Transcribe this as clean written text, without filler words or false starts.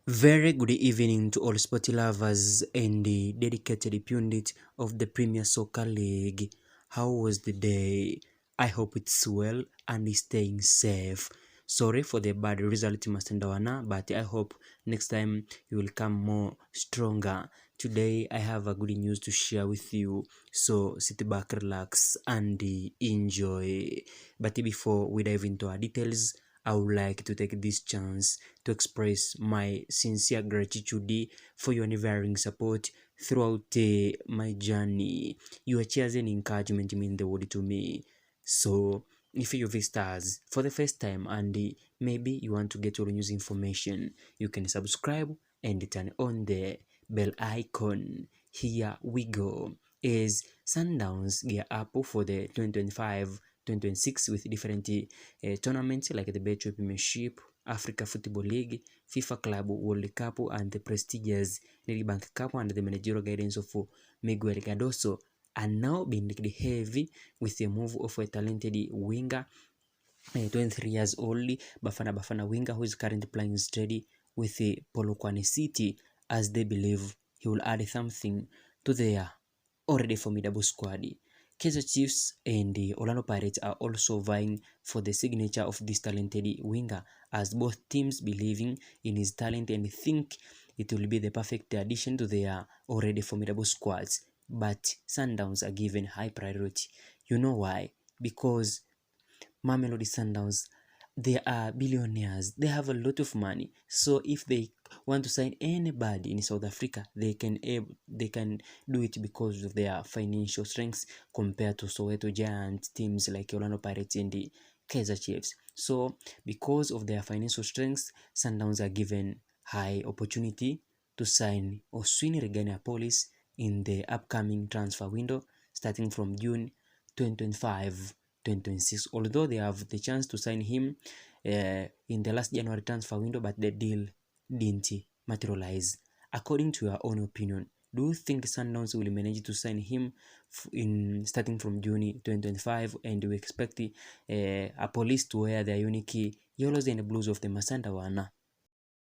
Very good evening to all sporty lovers and the dedicated pundit of the Premier Soccer League. How was the day? I hope it's well and is staying safe. Sorry for the bad result, Mastandawana, but I hope next time you will come more stronger. Today I have a good news to share with you, so sit back, relax, and enjoy. But before we dive into our details, I would like to take this chance to express my sincere gratitude for your unwavering support throughout my journey. Your cheers and encouragement mean the world to me. So, if you visit us for the first time and maybe you want to get all news information, you can subscribe and turn on the bell icon. Here we go. Is Sundowns gear up for the 2025-2026 with different tournaments like the Betway Premiership, Africa Football League, FIFA Club World Cup, and the prestigious Nedbank Cup under the managerial guidance of Miguel Cardoso are now being linked heavy with the move of a talented winger, 23 years old, Bafana winger, who is currently playing steady with the Polokwane City, as they believe he will add something to their already formidable squad. Kaizer Chiefs and the Orlando Pirates are also vying for the signature of this talented winger, as both teams believing in his talent and think it will be the perfect addition to their already formidable squads. But Sundowns are given high priority. You know why? Because Mamelodi Sundowns, they are billionaires. They have a lot of money. So if they want to sign anybody in South Africa, they can do it because of their financial strengths compared to Soweto Giants, teams like Orlando Pirates and the Kaizer Chiefs. So because of their financial strengths, Sundowns are given high opportunity to sign Oswini Regania in the upcoming transfer window starting from June 2025. 2026, although they have the chance to sign him in the last January transfer window, but the deal didn't materialize. According to your own opinion, do you think Sundowns will manage to sign him in starting from June 2025, and we expect a police to wear their unique yellows and blues of the Masanda Wana?